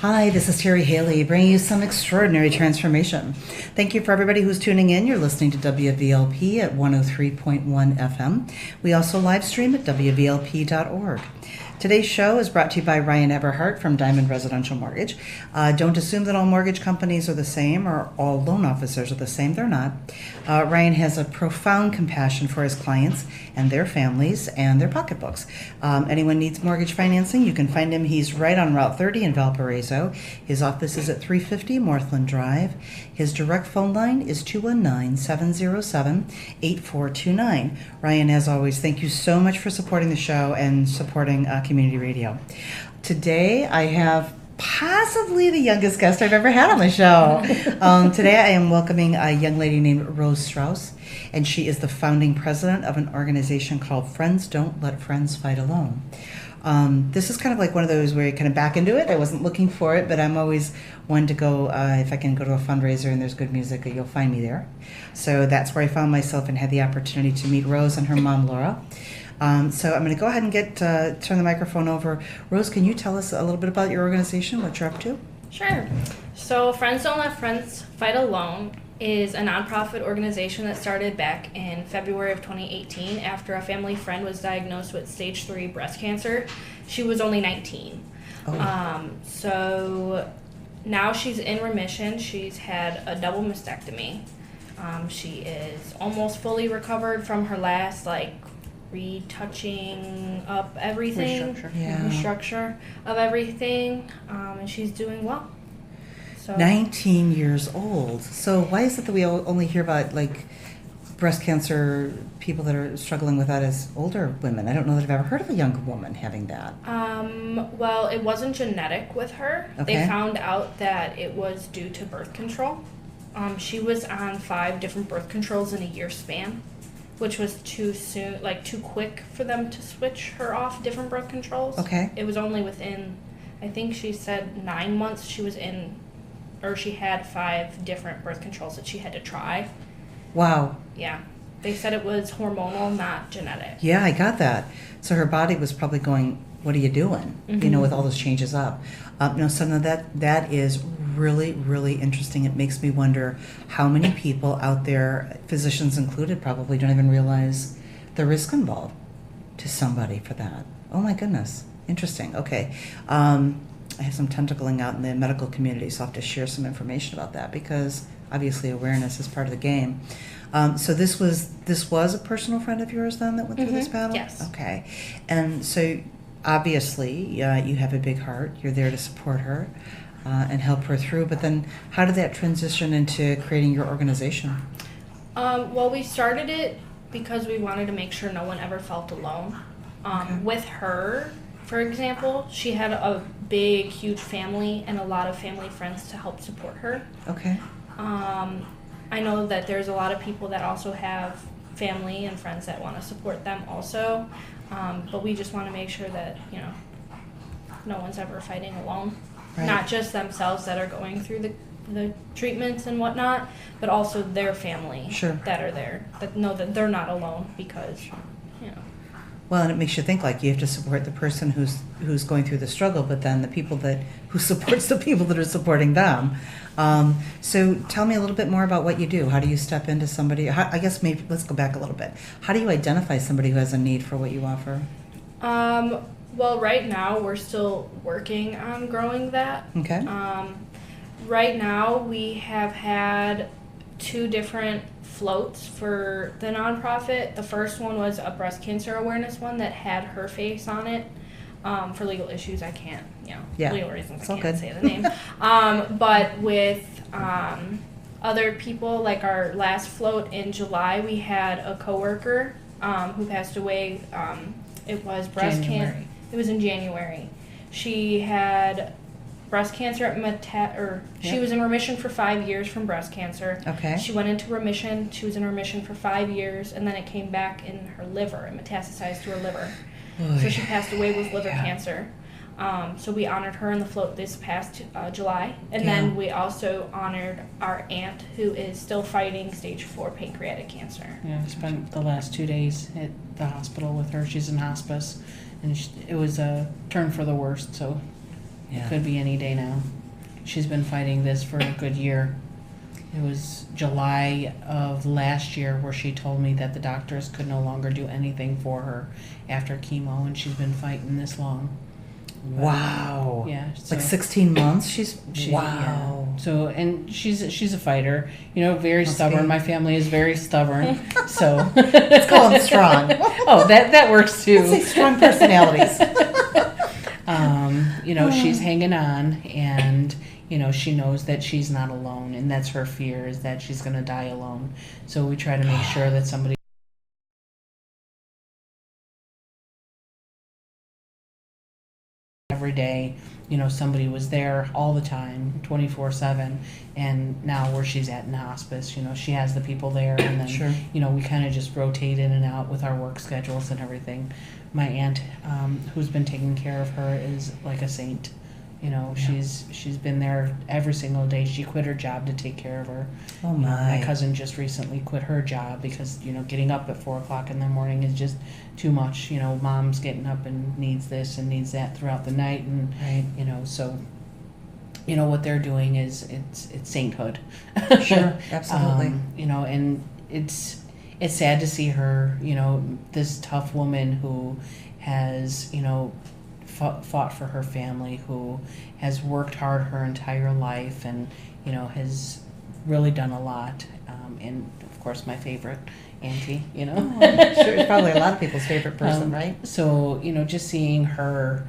Hi, this is Terry Haley, bringing you some extraordinary transformation. Thank you for everybody who's tuning in. You're listening to WVLP at 103.1 FM. We also live stream at WVLP.org. Today's show is brought to you by Ryan Everhart from Diamond Residential Mortgage. Don't assume that all mortgage companies are the same or all loan officers are the same. They're not. Ryan has a profound compassion for his clients and their families and their pocketbooks. Anyone needs mortgage financing, you can find him. He's right on Route 30 in Valparaiso. His office is at 350 Northland Drive. His direct phone line is 219-707-8429. Ryan, as always, thank you so much for supporting the show and supporting community radio. Today, I have possibly the youngest guest I've ever had on the show. Today, I am welcoming a young lady named Rose Strauss, and she is the founding president of an organization called Friends Don't Let Friends Fight Alone. This is kind of like one of those where you kind of back into it. I wasn't looking for it, but I'm always one to go, if I can go to a fundraiser and there's good music, you'll find me there. So that's where I found myself and had the opportunity to meet Rose and her mom, Laura. So I'm going to go ahead and turn the microphone over. Rose, can you tell us a little bit about your organization, what you're up to? Sure. So Friends Don't Let Friends Fight Alone is a nonprofit organization that started back in February of 2018 after a family friend was diagnosed with stage 3 breast cancer. She was only 19. Oh. So now she's in remission. She's had a double mastectomy. She is almost fully recovered from her last retouching up everything, restructure of everything, and she's doing well. So 19 years old. So why is it that we only hear about breast cancer, people that are struggling with that as older women? I don't know that I've ever heard of a young woman having that. Well, it wasn't genetic with her. Okay. They found out that it was due to birth control. She was on 5 different birth controls in a year span, which was too soon, too quick for them to switch her off different birth controls. Okay. It was only within, I think she said 9 months she had 5 different birth controls that she had to try. Wow. Yeah. They said it was hormonal, not genetic. Yeah, I got that. So her body was probably going, what are you doing? Mm-hmm. With all those changes up. Some of that is really, really interesting. It makes me wonder how many people out there, physicians included, probably don't even realize the risk involved to somebody for that. Oh my goodness. Interesting. Okay. I have some tentacling out in the medical community, so I'll have to share some information about that because obviously awareness is part of the game. So this was a personal friend of yours then that went through this battle? Yes. Okay. And so obviously you have a big heart. You're there to support her and help her through. But then how did that transition into creating your organization? Well, we started it because we wanted to make sure no one ever felt alone. Okay. With her, for example, she had a big, huge family and a lot of family friends to help support her. Okay. I know that there's a lot of people that also have family and friends that want to support them also, but we just want to make sure that, no one's ever fighting alone. Right. Not just themselves that are going through the treatments and whatnot, but also their family that are there, that know that they're not alone because, Well, and it makes you think you have to support the person who's going through the struggle, but then the people who supports the people that are supporting them. So tell me a little bit more about what you do. How do you step into somebody? I guess maybe let's go back a little bit. How do you identify somebody who has a need for what you offer? Well, right now we're still working on growing that. Okay. Right now we have had 2 different floats for the nonprofit. The first one was a breast cancer awareness one that had her face on it. For legal issues, I can't, legal reasons, I can't say the name. But with other people, like our last float in July, we had a coworker who passed away. It was breast cancer. It was in January. She had breast cancer at she was in remission for 5 years from breast cancer. Okay. She went into remission. She was in remission for 5 years, and then it came back in her liver. It metastasized to her liver. Oy. So she passed away with liver cancer. So we honored her in the float this past July. And then we also honored our aunt who is still fighting stage 4 pancreatic cancer. Yeah, I spent the last 2 days at the hospital with her. She's in hospice. And it was a turn for the worst, so Yeah. It could be any day now. She's been fighting this for a good year. It was July of last year where she told me that the doctors could no longer do anything for her after chemo, and she's been fighting this long. Wow. Yeah, so Like 16 months? Wow. Yeah. So, and she's a fighter, very Must stubborn. be. My family is very stubborn, so Let's call them strong. Oh, that works too. Let's say strong personalities. She's hanging on, and she knows that she's not alone, and that's her fear, is that she's going to die alone. So we try to make sure that somebody every day, somebody was there all the time, 24/7, and now where she's at in hospice, she has the people there, and then Sure. we kind of just rotate in and out with our work schedules and everything. My aunt, who's been taking care of her, is like a saint. She's been there every single day. She quit her job to take care of her. Oh my. My cousin just recently quit her job because getting up at 4 o'clock in the morning is just too much. Mom's getting up and needs this and needs that throughout the night, and Right. so what they're doing is it's sainthood. Sure, absolutely. And it's sad to see her, this tough woman who has, fought for her family, who has worked hard her entire life, and, has really done a lot. And of course, my favorite auntie, Oh, sure, it's probably a lot of people's favorite person, right? So, just seeing her,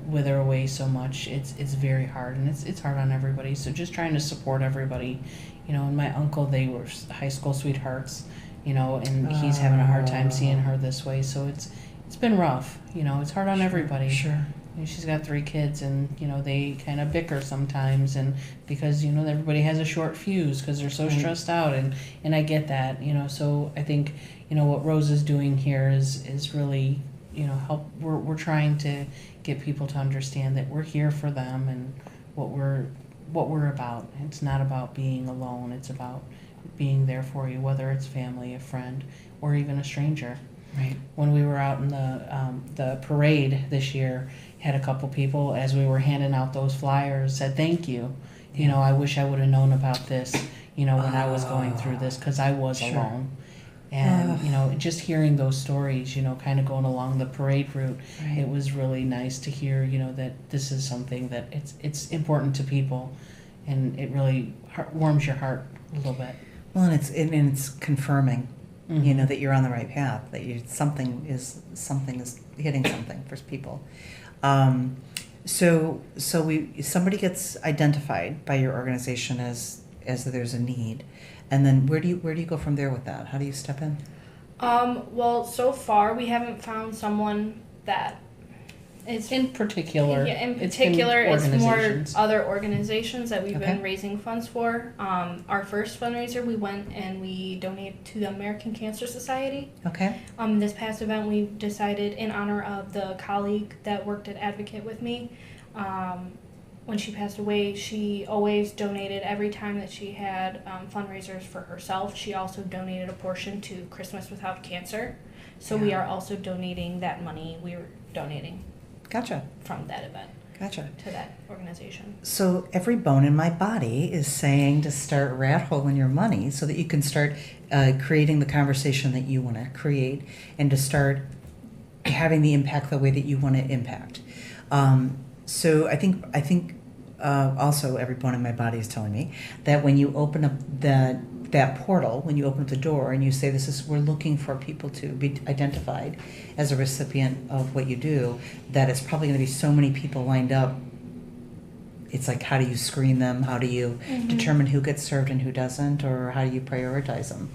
wither away so much, it's very hard, and it's hard on everybody. So just trying to support everybody, and my uncle, they were high school sweethearts, and he's having a hard time seeing her this way. So it's been rough, it's hard on everybody. Sure. She's got 3 kids, and they kind of bicker sometimes, and because everybody has a short fuse because they're so Right. stressed out, and I get that. So I think what Rose is doing here is really help. We're trying to get people to understand that we're here for them, and what we're about. It's not about being alone. It's about being there for you, whether it's family, a friend, or even a stranger. Right. When we were out in the parade this year, had a couple people, as we were handing out those flyers, said thank you. Yeah. I wish I would have known about this, when I was going through this, because I was Sure. alone. And just hearing those stories, kind of going along the parade route, Right. it was really nice to hear, that this is something that it's important to people, and it really warms your heart a little bit. Well, and it's confirming, Mhm. that you're on the right path, that something is hitting something for people. So somebody gets identified by your organization as there's a need, and then where do you go from there with that? How do you step in? Well, so far we haven't found someone that is In particular, Yeah, in it's been particular, it's more organizations. other organizations that we've Okay. been raising funds for. Our first fundraiser, we went and we donated to the American Cancer Society. Okay. This past event, we decided in honor of the colleague that worked at Advocate with me. When she passed away, she always donated every time that she had fundraisers for herself. She also donated a portion to Christmas Without Cancer. So we Yeah. are also donating that money. We were donating Gotcha. from that event Gotcha. to that organization. So every bone in my body is saying to start rat holing your money so that you can start creating the conversation that you want to create, and to start having the impact the way that you want to impact. So I think also every bone in my body is telling me that when you open up that portal, when you open up the door and you say we're looking for people to be identified as a recipient of what you do, that it's probably going to be so many people lined up. It's like, how do you screen them? How do you determine who gets served and who doesn't, or how do you prioritize them?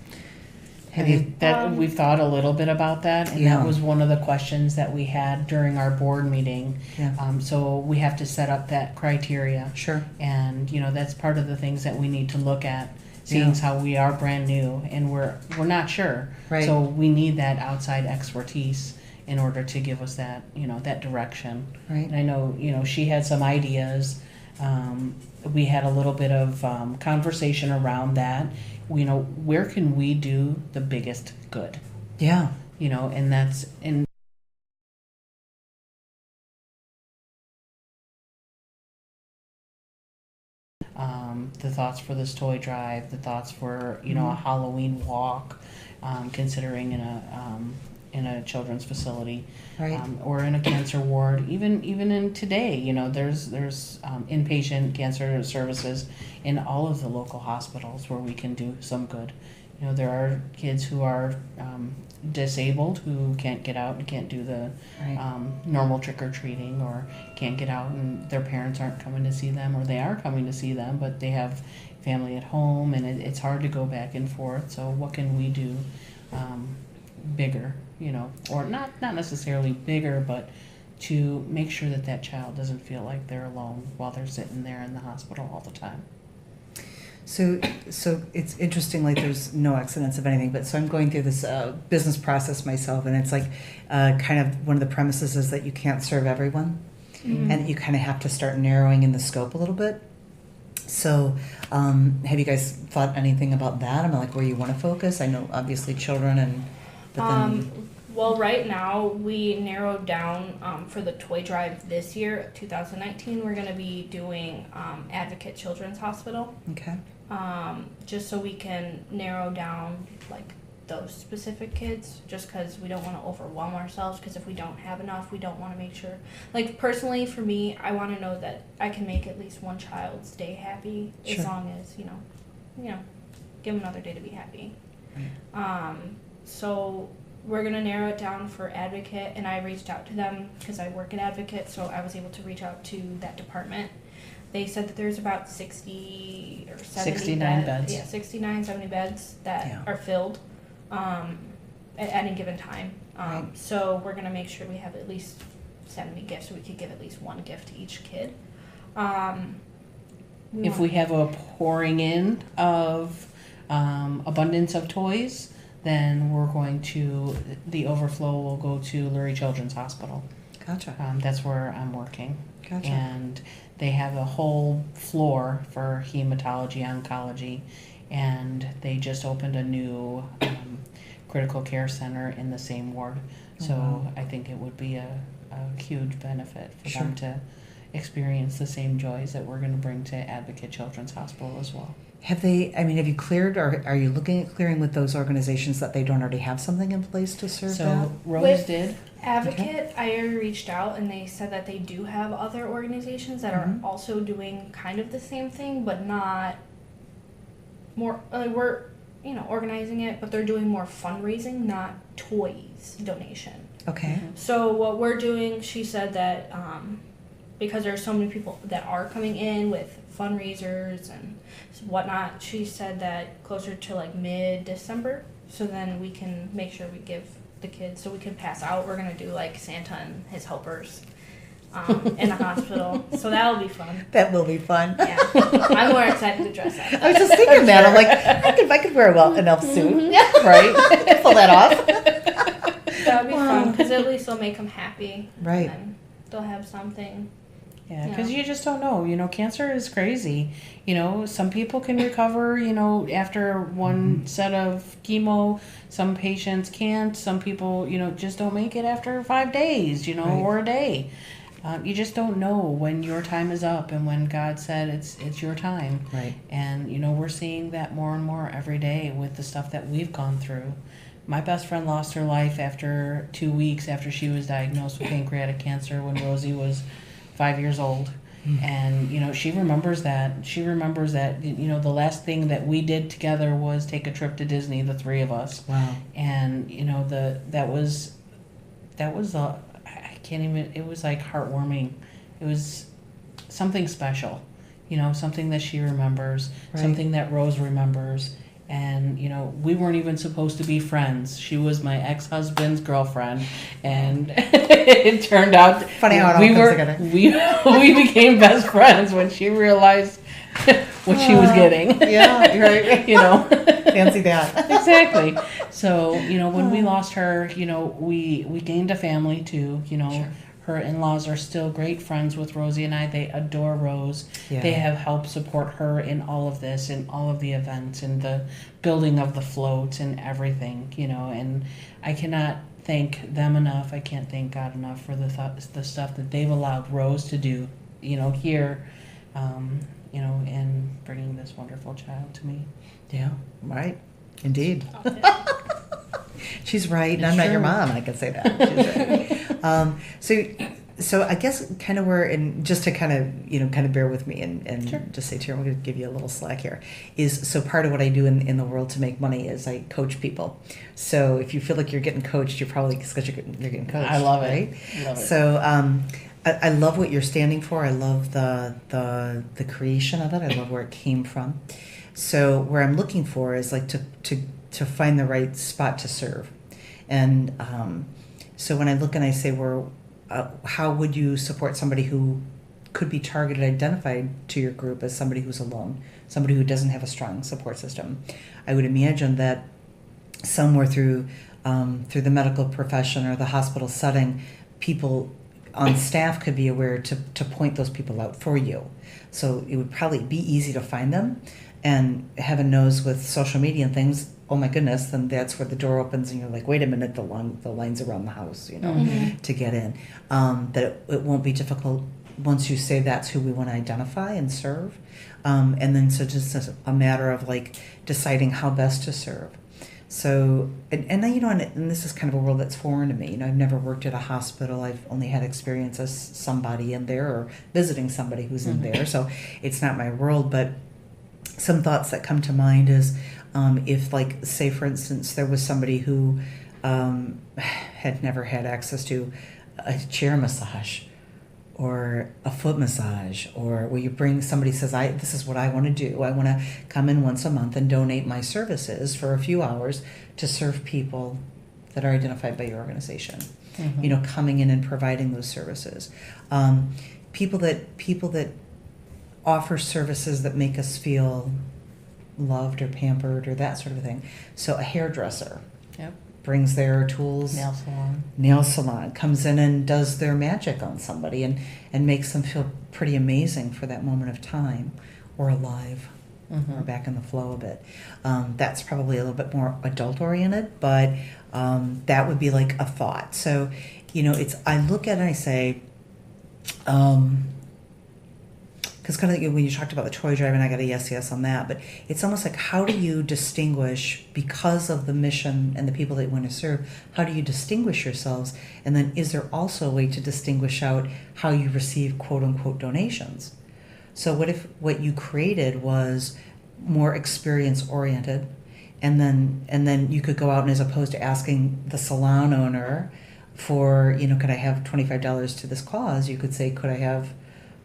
Have you? We've thought a little bit about that, and Yeah. that was one of the questions that we had during our board meeting. Yeah. So we have to set up that criteria, Sure. and that's part of the things that we need to look at, seeing Yeah. as how we are brand new and we're not sure. Right. So we need that outside expertise in order to give us that that direction. Right. And I know she had some ideas. We had a little bit of conversation around that. Where can we do the biggest good? Yeah. And that's the thoughts for this toy drive, the thoughts for, you know, a Halloween walk, considering in a children's facility, Right. or in a cancer ward. Even in today, you know, there's inpatient cancer services in all of the local hospitals where we can do some good. You know, there are kids who are disabled who can't get out and can't do the Right. normal trick-or-treating, or can't get out and their parents aren't coming to see them, or they are coming to see them but they have family at home, and it's hard to go back and forth. So what can we do bigger, you know, or not necessarily bigger, but to make sure that that child doesn't feel like they're alone while they're sitting there in the hospital all the time. So it's interesting, like there's no accidents of anything, but so I'm going through this business process myself, and it's like kind of one of the premises is that you can't serve everyone, and you kind of have to start narrowing in the scope a little bit. So have you guys thought anything about that? I mean, like where you want to focus? I know obviously children, but then... Well, right now we narrowed down for the toy drive this year, 2019. We're going to be doing Advocate Children's Hospital. Okay. Just so we can narrow down like those specific kids, just because we don't want to overwhelm ourselves, because if we don't have enough, we don't want to make sure, like personally for me, I want to know that I can make at least one child stay happy. Sure. As long as you know give them another day to be happy. Right. So we're going to narrow it down for Advocate, and I reached out to them because I work at Advocate, so I was able to reach out to that department. They said that there's about 60 or 70 69 beds. Yeah, 69, 70 beds that are filled at any given time. Right. So we're going to make sure we have at least 70 gifts, so we could give at least one gift to each kid. If we have a pouring in of abundance of toys, then we're going to, the overflow will go to Lurie Children's Hospital. Gotcha. That's where I'm working. Gotcha. And they have a whole floor for hematology, oncology, and they just opened a new critical care center in the same ward. So wow. I think it would be a huge benefit for Sure. them to experience the same joys that we're going to bring to Advocate Children's Hospital as well. Have you cleared, or are you looking at clearing with those organizations that they don't already have something in place to serve So that? Rose With did. Advocate, I already reached out, and they said that they do have other organizations that are also doing kind of the same thing, but not more. We're organizing it, but they're doing more fundraising, not toys donation. Okay. So what we're doing, she said that because there are so many people that are coming in with fundraisers and whatnot, she said that closer to like mid-December, so then we can make sure we give the kids, so we can pass out. We're going to do like Santa and his helpers in the hospital, so that'll be fun. That will be fun. Yeah, I'm more excited to dress up. I was just thinking that. I'm like, I could wear an elf suit, right? Pull that off. That would be fun, because at least they'll make them happy. Right. And they'll have something. Yeah, because you just don't know. Cancer is crazy. Some people can recover, after one set of chemo. Some patients can't. Some people, just don't make it after 5 days, Right. or a day. You just don't know when your time is up and when God said it's your time. Right. And, we're seeing that more and more every day with the stuff that we've gone through. My best friend lost her life after 2 weeks after she was diagnosed with pancreatic cancer when Rosie was 5 years old. And she remembers that. She remembers that the last thing that we did together was take a trip to Disney, the three of us. Wow. And that was I can't even, it was like heartwarming. It was something special, something that she remembers, Right. something that Rose remembers. And we weren't even supposed to be friends. She was my ex-husband's girlfriend, and it turned out Funny how it all comes together. We became best friends when she realized what she was getting. Yeah, right. Fancy that. Exactly. So when we lost her, we gained a family too. Sure. Her in-laws are still great friends with Rosie and I. They adore Rose. Yeah. They have helped support her in all of this, in all of the events, in the building of the floats and everything, and I cannot thank them enough. I can't thank God enough for the stuff that they've allowed Rose to do, here, in bringing this wonderful child to me. Yeah, right. Indeed. Okay. She's right, and It's I'm not your true. mom. I can say that. She's right. So I guess kind of where, and just to kind of bear with me and Sure. just say to you, I'm going to give you a little slack here. Is so part of what I do in the world to make money is I coach people. So if you feel like you're getting coached, you're probably because you're getting coached. I love right? it. Love it. So I love what you're standing for. I love the creation of it. I love where it came from. So where I'm looking for is like to find the right spot to serve, and so when I look and I say, how would you support somebody who could be targeted, identified to your group as somebody who's alone, somebody who doesn't have a strong support system? I would imagine that somewhere through the medical profession or the hospital setting, people on staff could be aware to point those people out for you. So it would probably be easy to find them. And heaven knows with social media and things, oh my goodness, then that's where the door opens and you're like, wait a minute, the line's around the house, to get in. That it won't be difficult once you say that's who we want to identify and serve. And then so just a matter of like deciding how best to serve. So, and this is kind of a world that's foreign to me. I've never worked at a hospital. I've only had experience as somebody in there or visiting somebody who's in there. So it's not my world, but some thoughts that come to mind is if, like, say, for instance, there was somebody who had never had access to a chair massage or a foot massage, or where you bring somebody says, this is what I want to do. I want to come in once a month and donate my services for a few hours to serve people that are identified by your organization. Coming in and providing those services. People that offer services that make us feel loved or pampered or that sort of thing. So a hairdresser brings their tools. Nail salon comes in and does their magic on somebody and makes them feel pretty amazing for that moment of time, or alive, or back in the flow a bit. That's probably a little bit more adult oriented, but that would be like a thought. So, I look at it and I say, because kind of when you talked about the toy drive, and I got a yes on that, but it's almost like, how do you distinguish, because of the mission and the people that you want to serve, how do you distinguish yourselves? And then is there also a way to distinguish out how you receive quote unquote donations? So what if what you created was more experience oriented, and then you could go out and, as opposed to asking the salon owner for, could I have $25 to this cause, you could say, could I have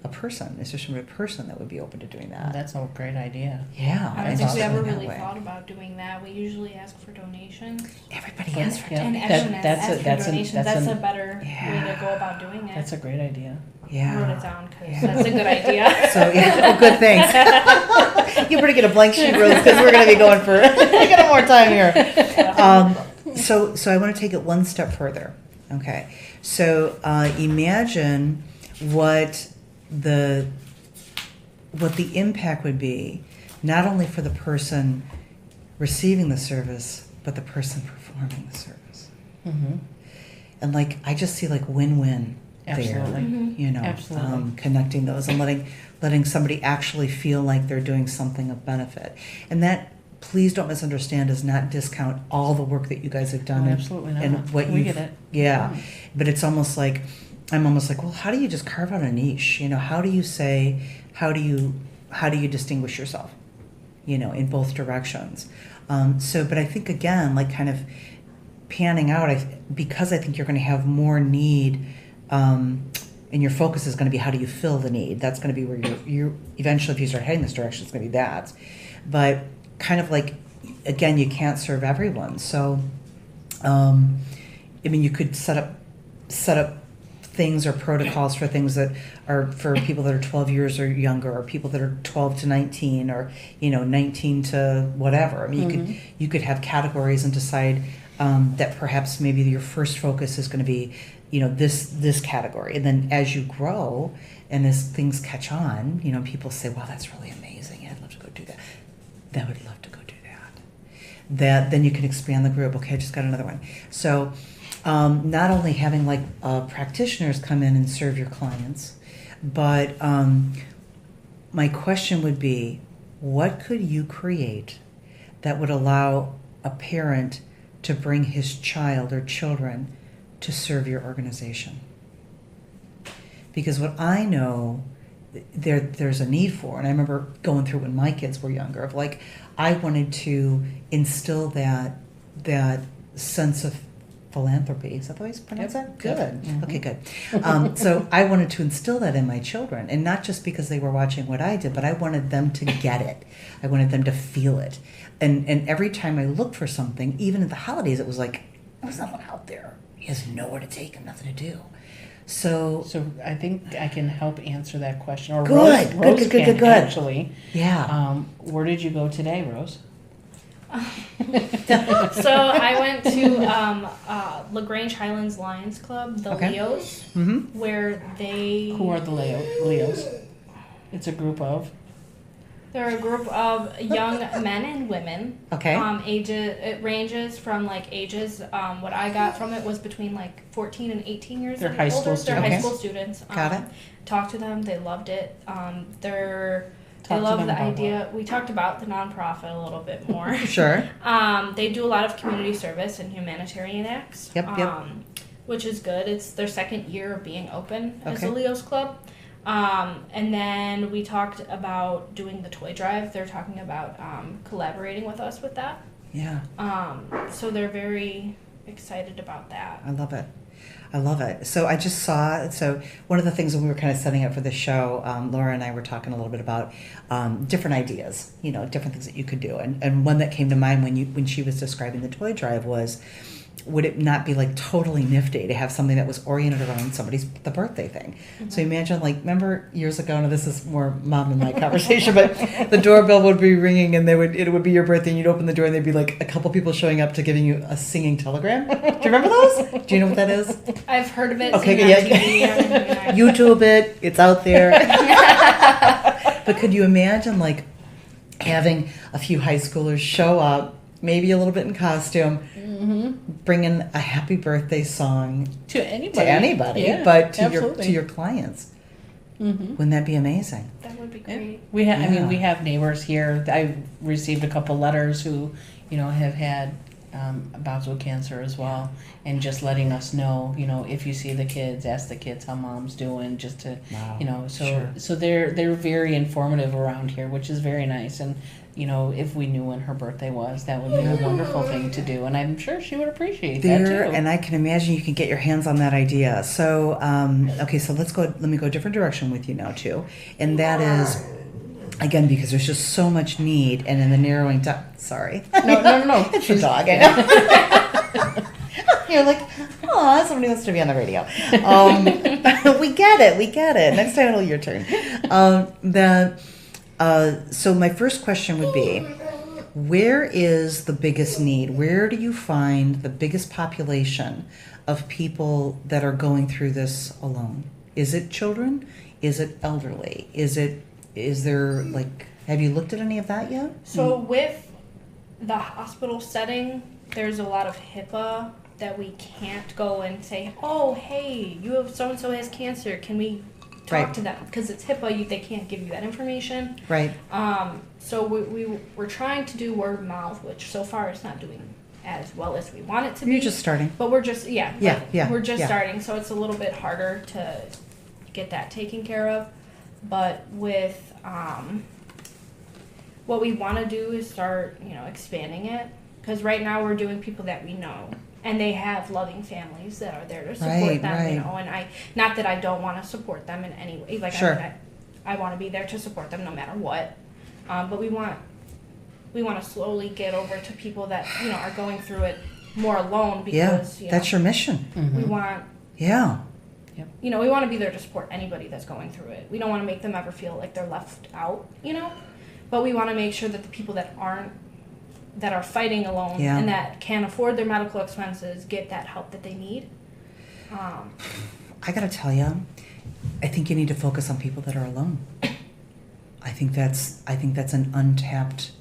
a person? Is there a person that would be open to doing that? That's a great idea. Yeah. I don't and think we also ever in that really way. thought about doing that. We usually ask for donations. Everybody asks for Yeah. And donations. everyone That's asks for donations. That's a better Yeah. way to go about doing it. That's a great idea. Yeah. I wrote it down because Yeah. that's a good idea. So, good, thanks. You better get a blank sheet, Rose, because we're going to be going for we got more time here. So I want to take it one step further. Okay. So imagine what the impact would be, not only for the person receiving the service, but the person performing the service. And I just see win-win Absolutely. there. Absolutely. Connecting those and letting somebody actually feel like they're doing something of benefit. And that, please don't misunderstand, does not discount all the work that you guys have done. Oh, absolutely not. And what We you get it. Yeah. But it's almost like, I'm almost like, well, how do you just carve out a niche? How do you say, how do you distinguish yourself, in both directions? But I think, again, kind of panning out, because I think you're going to have more need, and your focus is going to be, how do you fill the need? That's going to be where you're eventually, if you start heading this direction, it's going to be that. But kind of again, you can't serve everyone. So, you could set up things or protocols for things that are for people that are 12 years or younger, or people that are 12 to 19, or 19 to whatever. You could have categories and decide that perhaps maybe your first focus is going to be this category, and then as you grow and as things catch on, people say, wow, that's really amazing, I'd love to go do that. I would love to go do that. Then you can expand the group. Okay, I just got another one. So not only having practitioners come in and serve your clients, but my question would be, what could you create that would allow a parent to bring his child or children to serve your organization? Because what I know there's a need for, and I remember going through when my kids were younger, of like, I wanted to instill that sense of philanthropy. Is that the way you pronounce that? Good. Mm-hmm. Okay, good. So I wanted to instill that in my children, and not just because they were watching what I did, but I wanted them to get it. I wanted them to feel it. And every time I looked for something, even at the holidays, it was like, there's nothing out there. He has nowhere to take and nothing to do. So I think I can help answer that question. Or good, Rose good, can, good. Actually, yeah. Where did you go today, Rose? So I went to LaGrange Highlands Lions Club, the Leos, where they... Who are the Leos? It's a group of... They're a group of young men and women. Okay. It ranges from ages. What I got from it was between 14 and 18 years They're old. high school They're students. high school students. Got it. Talked to them. They loved it. They Talk to love them the about idea. what? We talked about the nonprofit a little bit more. Sure. They do a lot of community service and humanitarian acts. Yep. Which is good. It's their second year of being open as a Okay. Leos Club. And then we talked about doing the toy drive. They're talking about collaborating with us with that. Yeah. So they're very excited about that. I love it. So I just saw, one of the things when we were kind of setting up for the show, Laura and I were talking a little bit about different ideas, different things that you could do. And one that came to mind when she was describing the toy drive was, would it not be totally nifty to have something that was oriented around the birthday thing? Mm-hmm. So imagine remember years ago, and this is more mom and my conversation, but the doorbell would be ringing and it would be your birthday and you'd open the door and there'd be a couple people showing up to giving you a singing telegram. Do you remember those? Do you know what that is? I've heard of it. Okay, Yeah. YouTube it. It's out there. But could you imagine having a few high schoolers show up, maybe a little bit in costume, bringing a happy birthday song to anybody, yeah, but to absolutely. your clients. Wouldn't that be amazing? That would be great. We have we have neighbors here. I received a couple letters who have had bouts with cancer as well, and just letting us know, if you see the kids, ask the kids how mom's doing, just to so they're very informative around here, which is very nice. And if we knew when her birthday was, that would be a wonderful thing to do, and I'm sure she would appreciate that too. And I can imagine you can get your hands on that idea. So so let me go a different direction with you now too, and that is, again, because there's just so much need, and in the narrowing down. Sorry. No. It's your dog. I know. You're like, oh, somebody wants to be on the radio. We get it. Next time it'll be your turn. So my first question would be, where is the biggest need? Where do you find the biggest population of people that are going through this alone? Is it children? Is it elderly? Is there have you looked at any of that yet? So with the hospital setting, there's a lot of HIPAA that we can't go and say, oh, hey, you have so-and-so has cancer. Can we talk to them? Because it's HIPAA, they can't give you that information. Right. So we're trying to do word of mouth, which so far it's not doing as well as we want it to be. You're just starting. But we're just, we're just yeah. starting, so it's a little bit harder to get that taken care of. But with what we want to do is start, expanding it. Because right now we're doing people that we know. And they have loving families that are there to support them, and not that I don't want to support them in any way. Sure. I want to be there to support them no matter what. But we want to slowly get over to people that, are going through it more alone because, that's your mission. We want... Yeah. Yep. We want to be there to support anybody that's going through it. We don't want to make them ever feel like they're left out, But we want to make sure that the people that are fighting alone and that can't afford their medical expenses get that help that they need. I gotta tell you, I think you need to focus on people that are alone. I think that's an untapped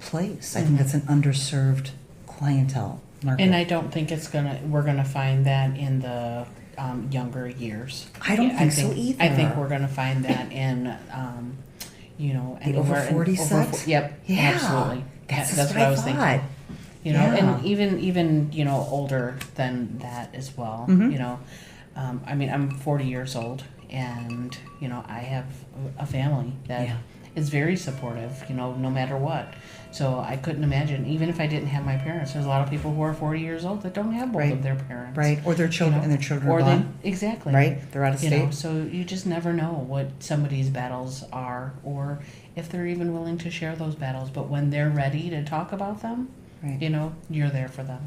place. I think that's an underserved clientele market. And I don't think we're gonna find that in the younger years. I don't think so either. I think we're gonna find that in The over 40 set? Yep, Yeah. absolutely. That's what what I was thought. thinking. Yeah. And even older than that as well. Mhm. I'm 40 years old, and I have a family that Yeah. is very supportive. No matter what. So I couldn't imagine, even if I didn't have my parents. There's a lot of people who are 40 years old that don't have both Right. of their parents. Right. Or their children, and their children are gone. Exactly. Right. They're out of state. So you just never know what somebody's battles are, or if they're even willing to share those battles. But when they're ready to talk about them, Right. you're there for them.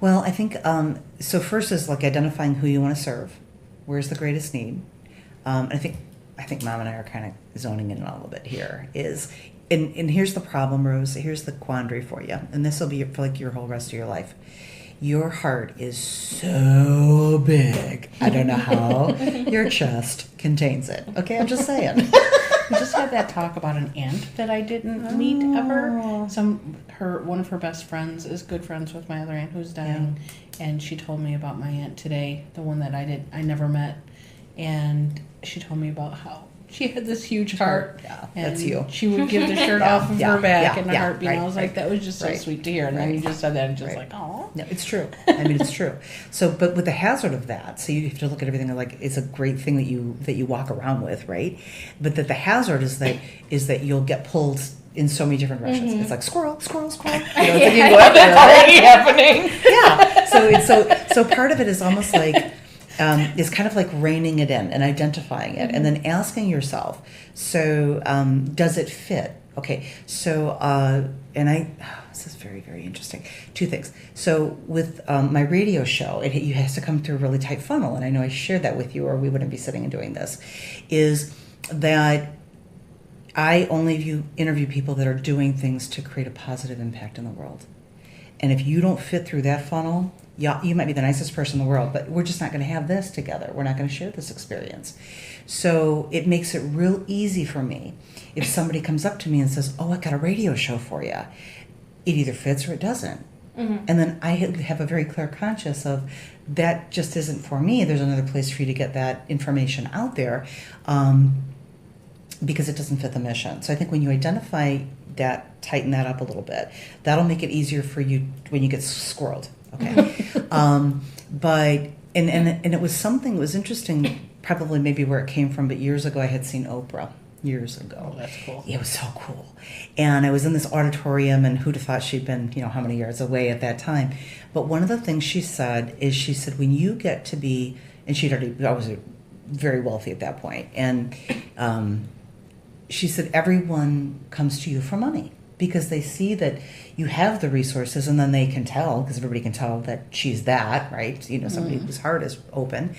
Well, I think, so first is like identifying who you want to serve. Where's the greatest need? And I think Mom and I are kind of zoning in a little bit here. And here's the problem, Rose. Here's the quandary for you. And this will be for like your whole rest of your life. Your heart is so big. I don't know how your chest contains it. Okay, I'm just saying. We just had that talk about an aunt that I didn't meet ever. One of her best friends is good friends with my other aunt who's dying, and she told me about my aunt today, the one that I never met, and she told me about how she had this huge heart. Yeah, and that's you. She would give the shirt off of her back and a heartbeat. Right, and I was like, that was just so right, sweet to hear. And then you just said that, and just like, oh. No, it's true. I mean, it's true. So, but with the hazard of that, so you have to look at everything like it's a great thing that you walk around with, right? But that the hazard is that you'll get pulled in so many different directions. It's like squirrel, squirrel, squirrel. You know, it's like you go everywhere, already happening. Yeah. So part of it is almost like is kind of like reining it in and identifying it, and then asking yourself, so does it fit? Okay, so this is very, very interesting. Two things. So with my radio show, it has to come through a really tight funnel, and I know I shared that with you, or we wouldn't be sitting and doing this. Is that I only interview people that are doing things to create a positive impact in the world. And if you don't fit through that funnel, you might be the nicest person in the world, but we're just not going to have this together. We're not going to share this experience. So it makes it real easy for me if somebody comes up to me and says, oh, I got a radio show for you. It either fits or it doesn't. And then I have a very clear conscience of that just isn't for me. There's another place for you to get that information out there. Because it doesn't fit the mission. So I think when you identify that, tighten that up a little bit, that'll make it easier for you when you get squirreled. Okay. But it was something that was interesting, probably maybe where it came from, but years ago I had seen Oprah. Years ago. Oh, that's cool. It was so cool. And I was in this auditorium, and who'd have thought she'd been, how many years away at that time. But one of the things she said, when you get to be, and I was very wealthy at that point, and she said, everyone comes to you for money because they see that you have the resources, and then they can tell, because everybody can tell that she's that, right? Somebody whose heart is open.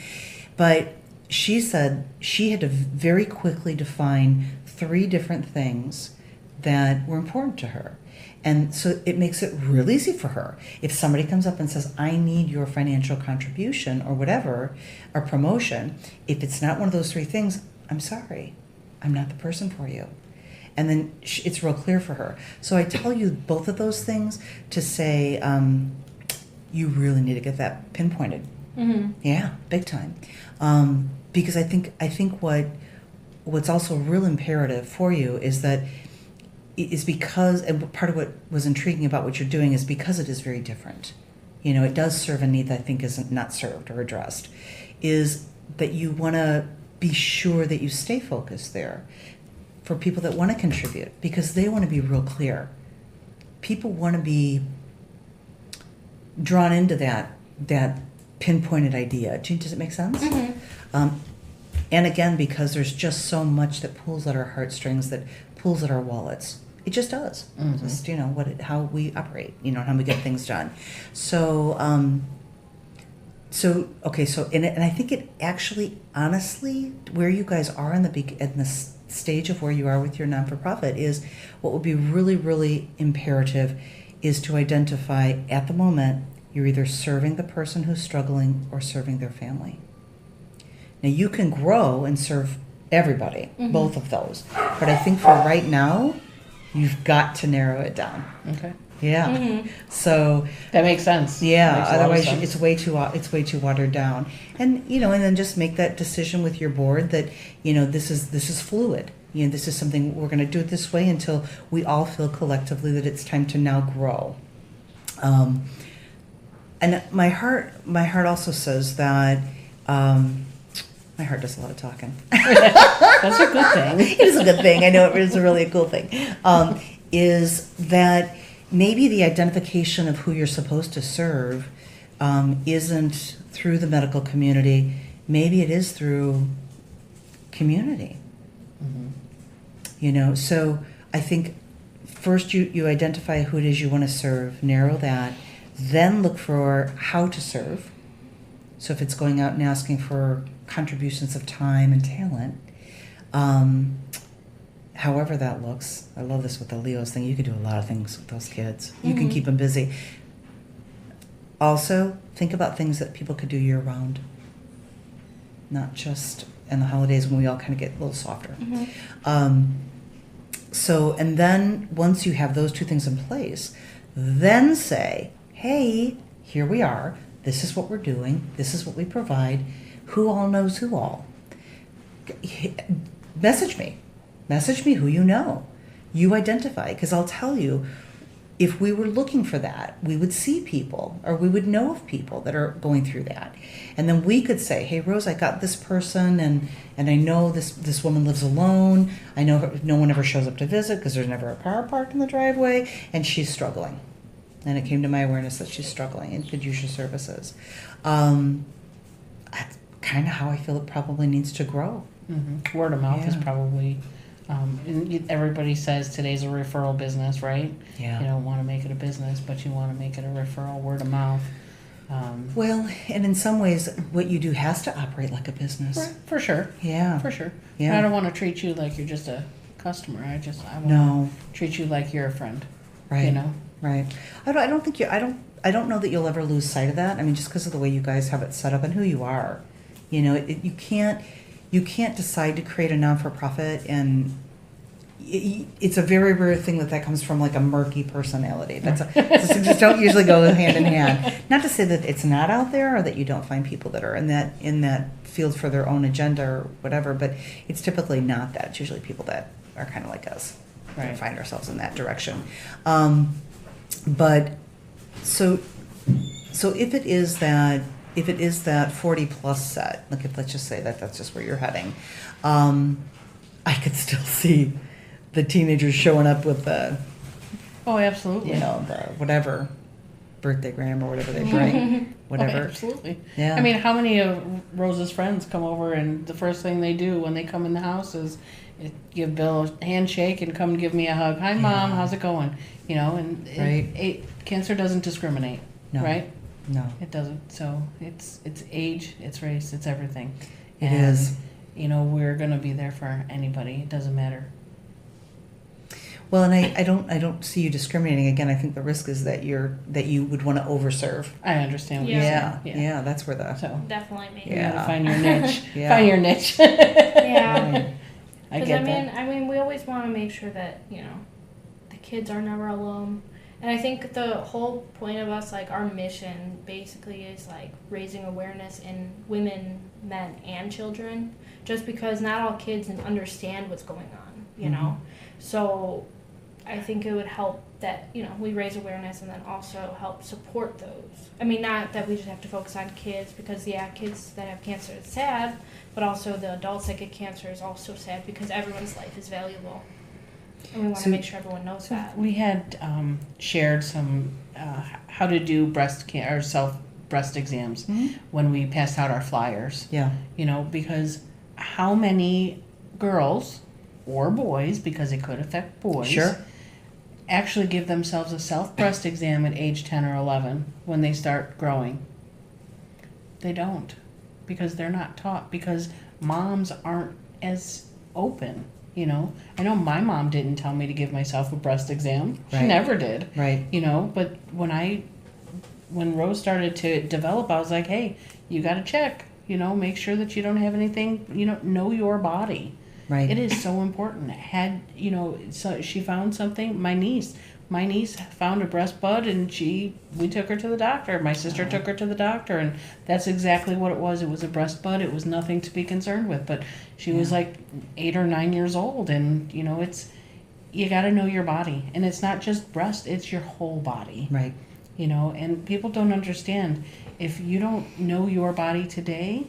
But she said she had to very quickly define 3 different things that were important to her. And so it makes it real easy for her. If somebody comes up and says, I need your financial contribution or whatever, or promotion, if it's not one of those 3 things, I'm sorry. I'm not the person for you. And then it's real clear for her. So I tell you both of those things to say, you really need to get that pinpointed. Yeah, big time. Because I think what's also real imperative for you is that is because, and part of what was intriguing about what you're doing is because it is very different. It does serve a need that I think isn't not served or addressed, is that you want to be sure that you stay focused there for people that want to contribute, because they want to be real clear. People want to be drawn into that pinpointed idea. Does it make sense? And again, because there's just so much that pulls at our heartstrings, that pulls at our wallets. It just does. Just how we operate. How we get things done. So and I think it actually, honestly, where you guys are in the stage of where you are with your non-for-profit is what would be really, really imperative is to identify at the moment you're either serving the person who's struggling or serving their family. Now you can grow and serve everybody, both of those, but I think for right now, you've got to narrow it down. Okay. Yeah. So that makes sense. Yeah. Otherwise, it's way too watered down. And and then just make that decision with your board that this is fluid. You know, this is something we're going to do it this way until we all feel collectively that it's time to now grow. And my heart also says that my heart does a lot of talking. That's a good thing. It is a good thing. I know it is really a cool thing. Is that maybe the identification of who you're supposed to serve isn't through the medical community. Maybe it is through community. Mm-hmm. You know, so I think first you identify who it is you want to serve, narrow that, then look for how to serve. So if it's going out and asking for contributions of time and talent, however that looks. I love this with the Leos thing. You could do a lot of things with those kids. You can keep them busy. Also, think about things that people could do year round, not just in the holidays when we all kind of get a little softer. So, and then once you have those two things in place, then say, hey, here we are. This is what we're doing. This is what we provide. Who all knows who all? Message me. Message me who you know. You identify, because I'll tell you, if we were looking for that, we would see people, or we would know of people that are going through that. And then we could say, hey, Rose, I got this person, and I know this woman lives alone. I know no one ever shows up to visit because there's never a car parked in the driveway, and she's struggling. And it came to my awareness that she's struggling and could use your services. That's kind of how I feel it probably needs to grow. Mm-hmm. Word of mouth is probably, and everybody says today's a referral business, right? Yeah. You don't want to make it a business, but you want to make it a referral, word of mouth. Well, and in some ways, what you do has to operate like a business. Right, for sure. Yeah. For sure. Yeah. I don't want to treat you like you're just a customer. I want No. to treat you like you're a friend. Right. You know? Right. I don't think I don't know that you'll ever lose sight of that. I mean, just because of the way you guys have it set up and who you are. You know, you can't decide to create a non-for-profit, and it's a very rare thing that comes from like a murky personality. Just don't usually go hand in hand. Not to say that it's not out there, or that you don't find people that are in that field for their own agenda or whatever, but it's typically not that. It's usually people that are kind of like us, Right. and find ourselves in that direction. But so if it is that 40 plus set, let's just say that's just where you're heading, I could still see the teenagers showing up with the, Oh, absolutely. the whatever birthday gram or whatever they bring, whatever. Oh, absolutely. Yeah. I mean, how many of Rose's friends come over and the first thing they do when they come in the house is give Bill a handshake and come give me a hug. Hi, Mom. Yeah. How's it going? You know, and Right. Cancer doesn't discriminate, No. right? No. It doesn't. So it's age, it's race, it's everything. It is. You know, we're gonna be there for anybody. It doesn't matter. Well, and I don't see you discriminating. Again, I think the risk is that you would want to overserve. I understand what Yeah. you're saying. Yeah, that's where the So Definitely maybe. you Yeah. gotta find your niche. Yeah. Find your niche. Yeah. Right. I Because get that. I mean, we always want to make sure that the kids are never alone. And I think the whole point of us, like our mission, basically is like raising awareness in women, men, and children. Just because not all kids understand what's going on, you know. So I think it would help that we raise awareness and then also help support those. I mean, not that we just have to focus on kids, because kids that have cancer is sad, but also the adults that get cancer is also sad, because everyone's life is valuable, and we want to So- make sure everyone knows that. We had shared some how to do self breast exams when we passed out our flyers. Yeah. You know, because how many girls or boys, because it could affect boys, Sure. actually give themselves a self breast exam at age 10 or 11 when they start growing? They don't, because they're not taught, because moms aren't as open. You know, I know my mom didn't tell me to give myself a breast exam. She Right. never did. Right. You know, but when Rose started to develop, I was like, hey, you got to check. You know, make sure that you don't have anything. Know your body. Right. It is so important. So she found something. My niece my niece found a breast bud and we took her to the doctor. My sister took her to the doctor, and that's exactly what it was. It was a breast bud. It was nothing to be concerned with, but she was like 8 or 9 years old, and you got to know your body, and it's not just breast, it's your whole body. Right. And people don't understand, if you don't know your body today,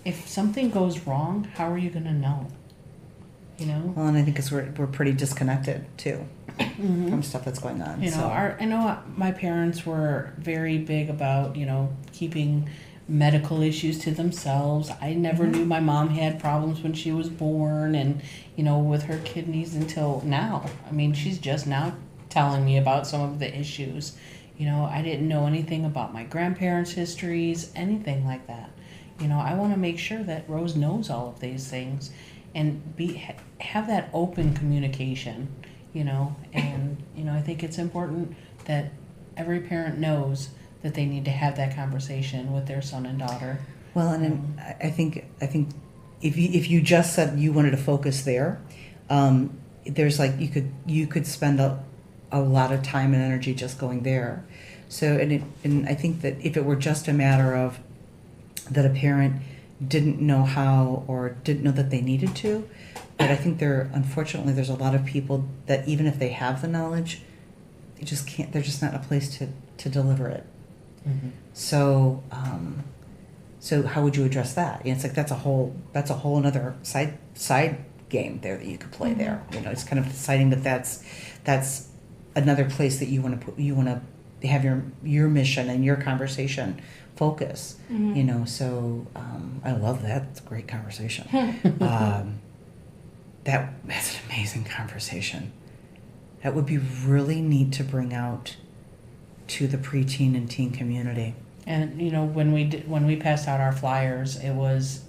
if something goes wrong, how are you going to know? Well, and I think it's we're pretty disconnected too from stuff that's going on. I know my parents were very big about keeping medical issues to themselves. I never knew my mom had problems when she was born, and with her kidneys until now. I mean, she's just now telling me about some of the issues. I didn't know anything about my grandparents' histories, anything like that. I want to make sure that Rose knows all of these things, and have that open communication, and I think it's important that every parent knows that they need to have that conversation with their son and daughter. Well, and I think if you just said you wanted to focus there, there's like you could spend a lot of time and energy just going there. So and I think that if it were just a matter of that a parent didn't know how or didn't know that they needed to, but I think unfortunately there's a lot of people that even if they have the knowledge, they just can't. They're just not in a place to deliver it. Mm-hmm. So how would you address that? It's like that's a whole another side game there that you could play there. It's kind of deciding that that's another place that you want to have your mission and your conversation focus. So I love that. It's a great conversation. That's an amazing conversation. That would be really neat to bring out to the preteen and teen community. And when we passed out our flyers, it was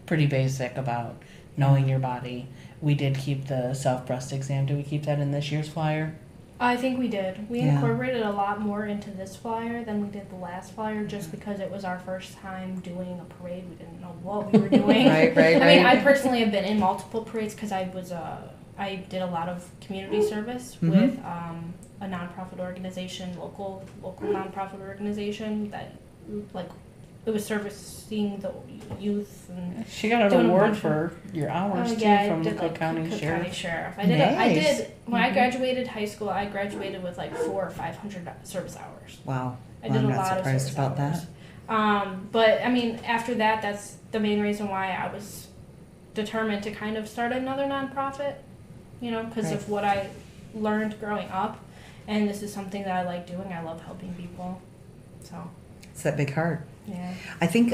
pretty basic about knowing your body. We did keep the self breast exam. Did we keep that in this year's flyer? I think we did. We incorporated a lot more into this flyer than we did the last flyer, just because it was our first time doing a parade. We didn't know what we were doing. Right. I mean, I personally have been in multiple parades because I did a lot of community service with a nonprofit organization, local nonprofit organization that it was servicing the youth. And she got an award for your hours too from the Cook County Sheriff. I did when I graduated high school. I graduated with 400 or 500 service hours. Wow. I did I'm a not lot surprised of service about hours. that. But I mean, after that, that's the main reason why I was determined to kind of start another nonprofit. Because of what I learned growing up, and this is something that I like doing. I love helping people. So it's that big heart. Yeah. I think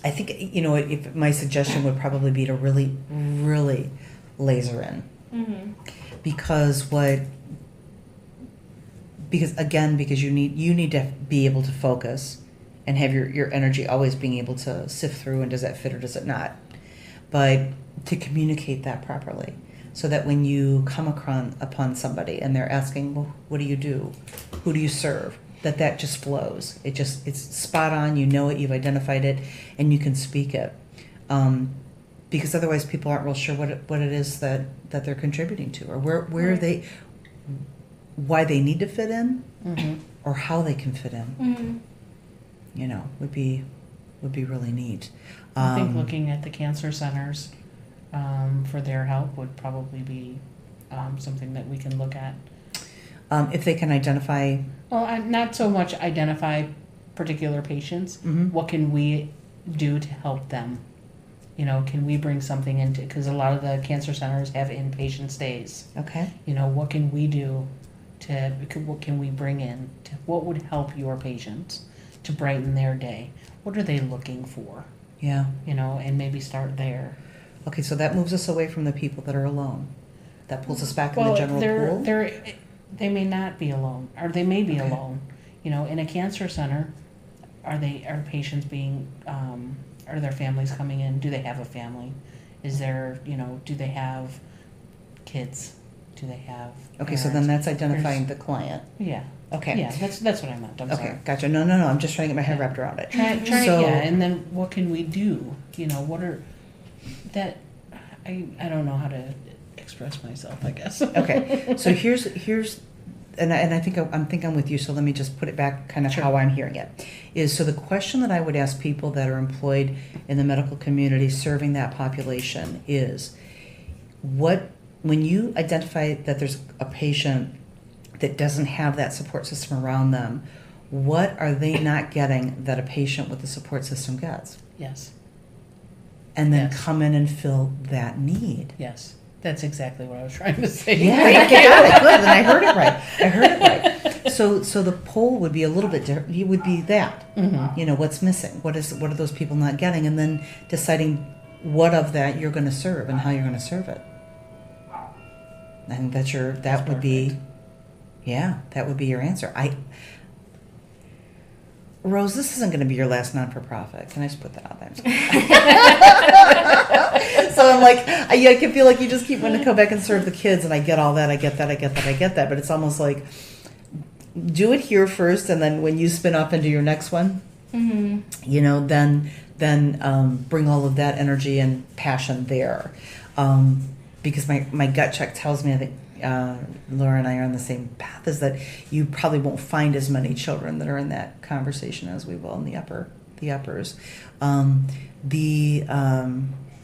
if my suggestion would probably be to really, really laser in. Mm-hmm. Because you need to be able to focus and have your energy always being able to sift through, and does that fit or does it not? But to communicate that properly, so that when you come upon somebody and they're asking, well, what do you do? Who do you serve? That just flows. It's spot on. You know it. You've identified it, and you can speak it. Because otherwise, people aren't real sure what it is that they're contributing to, or why they need to fit in, or how they can fit in. Would be really neat. I think looking at the cancer centers for their help would probably be something that we can look at. If they can identify... Well, not so much identify particular patients. What can we do to help them? Can we bring something into... Because a lot of the cancer centers have inpatient stays. Okay. What can we do what can we bring in? What would help your patients to brighten their day? What are they looking for? Yeah. And maybe start there. Okay, so that moves us away from the people that are alone. That pulls us back in the general pool? They may not be alone, or they may be alone. In a cancer center, are patients being, are their families coming in? Do they have a family? Is there, do they have kids? Do they have parents? So then that's identifying the client. Yeah. Okay. Yeah, that's what I meant. I'm sorry. Gotcha. No. I'm just trying to get my head wrapped around it. And then what can we do? What are that? I don't know how to express myself, I guess. Okay, so here's and I think I'm with you. So let me just put it back, kind of Sure. how I'm hearing it. Is so the question that I would ask people that are employed in the medical community serving that population is, when you identify that there's a patient that doesn't have that support system around them, what are they not getting that a patient with a support system gets? Yes. And then Yes. come in and fill that need. Yes. That's exactly what I was trying to say. Yeah, you got it. Good. Then I heard it right. So the poll would be a little bit different. It would be that. Mm-hmm. You know, what's missing? What are those people not getting? And then deciding what of that you're going to serve and how you're going to serve it. I think that would be, yeah, that would be your answer. Rose, this isn't going to be your last non-for-profit. Can I just put that out there? So I'm like, I can feel like you just keep wanting to go back and serve the kids, and I get all that, I get that. But it's almost like, do it here first, and then when you spin off into your next one, you know, then bring all of that energy and passion there. Because my gut check tells me, I think Laura and I are on the same path, is that you probably won't find as many children that are in that conversation as we will in the uppers.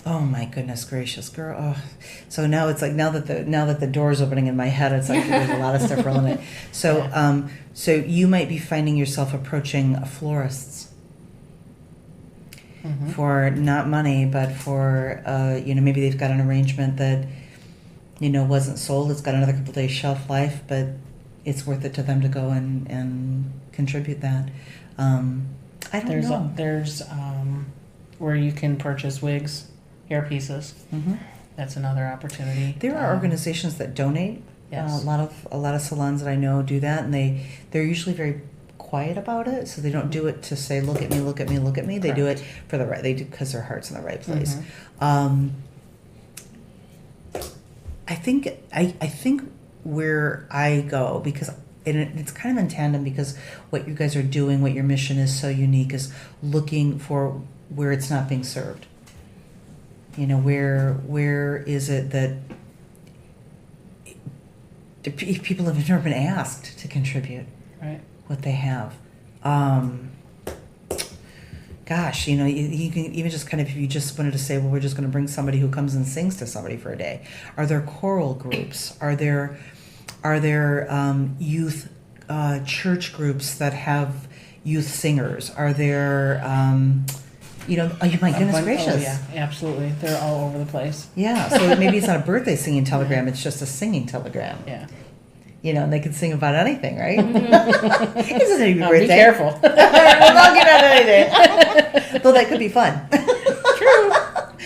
Oh my goodness gracious, girl! Oh. So now it's like now that the door's opening in my head, it's like there's a lot of stuff rolling in. So so you might be finding yourself approaching florists. Mm-hmm. For not money, but for maybe they've got an arrangement that wasn't sold. It's got another couple days shelf life, but it's worth it to them to go and contribute that. I don't know. There's where you can purchase wigs, hair pieces. Mm-hmm. That's another opportunity. There are organizations that donate. Yes. A lot of salons that I know do that, and they're usually very quiet about it, so they don't do it to say look at me. They Correct. do it for the right. They do because their heart's in the right place. Mm-hmm. I think where I go, because it's kind of in tandem, because what you guys are doing, what your mission is so unique, is looking for where it's not being served. Where is it that people have never been asked to contribute Right. what they have? Gosh, you can even just kind of, if you just wanted to say, well, we're just going to bring somebody who comes and sings to somebody for a day. Are there choral groups? Are there youth church groups that have youth singers? Are there, oh my goodness gracious. Oh, yeah, absolutely. They're all over the place. Yeah, so maybe it's not a birthday singing telegram, it's just a singing telegram. Yeah. And they can sing about anything, right? It doesn't have to be birthday. Be careful. Don't get out anything. Though that could be fun. True.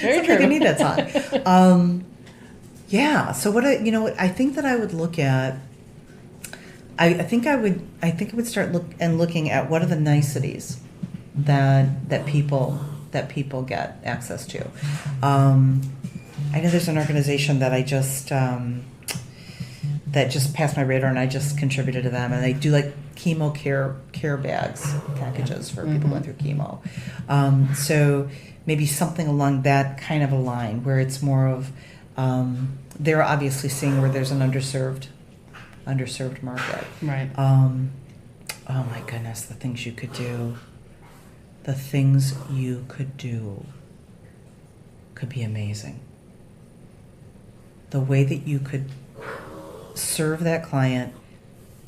Very true. You need that song. Yeah. So I think that I would look at. I think I would start looking at what are the niceties that people get access to. I know there's an organization that I just. That just passed my radar, and I just contributed to them, and they do like chemo care bags packages for people going through chemo. So maybe something along that kind of a line, where it's more of they're obviously seeing where there's an underserved market. Right. Oh my goodness, the things you could do. The things you could do could be amazing. The way that you could serve that client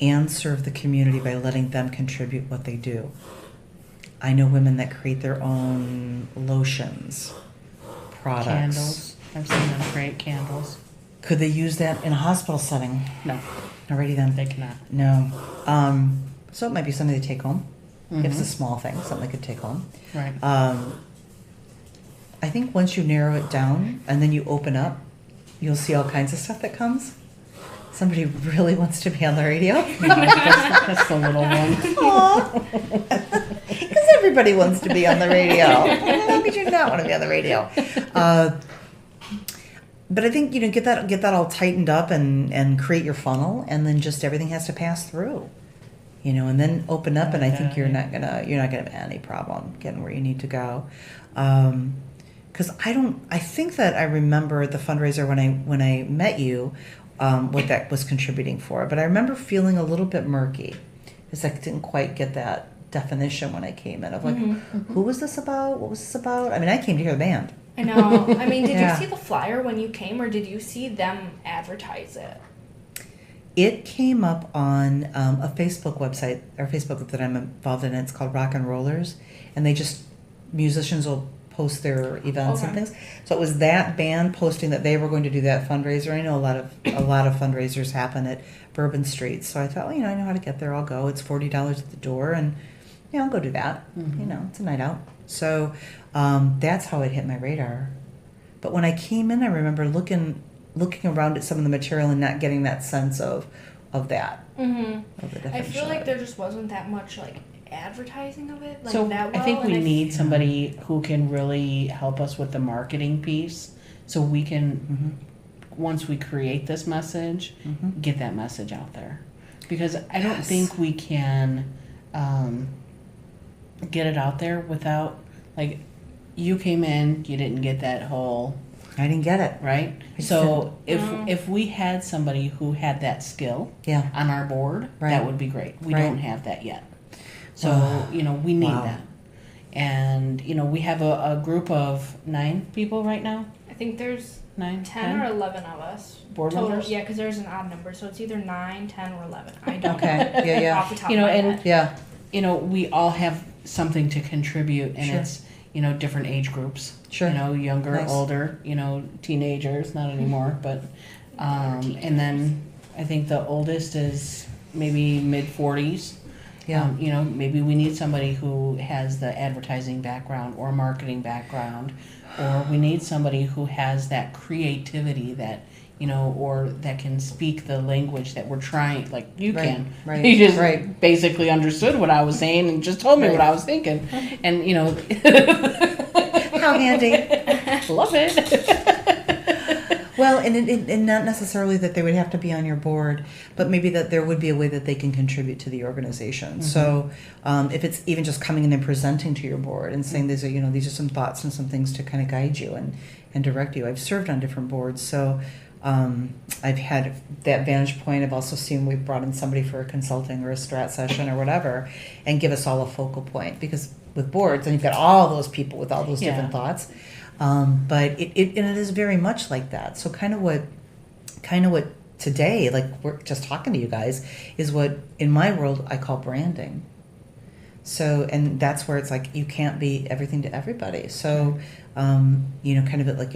and serve the community by letting them contribute what they do. I know women that create their own lotions, products. Candles. I've seen them create candles. Could they use that in a hospital setting? No, Alrighty then. they cannot. No. So it might be something they take home. If it's a small thing, something they could take home. Right. I think once you narrow it down and then you open up, you'll see all kinds of stuff that comes. Somebody really wants to be on the radio. That's the little one. Because everybody wants to be on the radio. How could you not want to be on the radio? But I think get that all tightened up and create your funnel, and then just everything has to pass through. And then open up, and I think you're not gonna have any problem getting where you need to go. because I think that I remember the fundraiser when I met you, what that was contributing for, but I remember feeling a little bit murky, because I didn't quite get that definition when I came in of like, who was this about? What was this about? I mean, I came to hear the band. I know. I mean, did Yeah. you see the flyer when you came, or did you see them advertise it? It came up on a Facebook website, or Facebook group that I'm involved in. It's called Rock and Rollers, and musicians will post their events and Okay. things. So it was that band posting that they were going to do that fundraiser. I know a lot of fundraisers happen at Bourbon Street, so I thought, well, I know how to get there. I'll go. It's $40 at the door, and I'll go do that. It's a night out. So that's how it hit my radar. But when I came in, I remember looking around at some of the material and not getting that sense of that. Mm-hmm. Of the I definition feel of like it. there just wasn't that much like advertising of it, like So that well. I think we and need somebody who can really help us with the marketing piece, so we can, once we create this message, get that message out there. Because I don't Yes. think we can get it out there without, like, you came in, you didn't get that whole, I didn't get it. right? I So didn't. if we had somebody who had that skill Yeah. on our board, Right. that would be great. We Right. don't have that yet. So, Wow. We need Wow. that. And, we have a group of 9 people right now. I think there's 9, 10 or 11 of us. Board total. members? Yeah, because there's an odd number, so it's either 9, 10, or 11. I don't Okay. know. Yeah, yeah. Off the top You know, of my and- head. Yeah. We all have something to contribute, and Sure. it's, different age groups. Sure. Younger, Nice. older, teenagers, not anymore, but, and then I think the oldest is maybe mid-40s. Yeah. Maybe we need somebody who has the advertising background or marketing background, or we need somebody who has that creativity that, or that can speak the language that we're trying, like you Right, can. right, You just right. basically understood what I was saying and just told me Right. what I was thinking. And, How handy. love it. Well, and not necessarily that they would have to be on your board, but maybe that there would be a way that they can contribute to the organization. So if it's even just coming in and presenting to your board and saying these are some thoughts and some things to kind of guide you and direct you. I've served on different boards, so I've had that vantage point. I've also seen we've brought in somebody for a consulting or a strat session or whatever and give us all a focal point, because with boards, and you've got all those people with all those different Yeah. thoughts. But it is very much like that. So kind of what today, like we're just talking to you guys, is what in my world I call branding. So, and that's where it's like you can't be everything to everybody. So, kind of like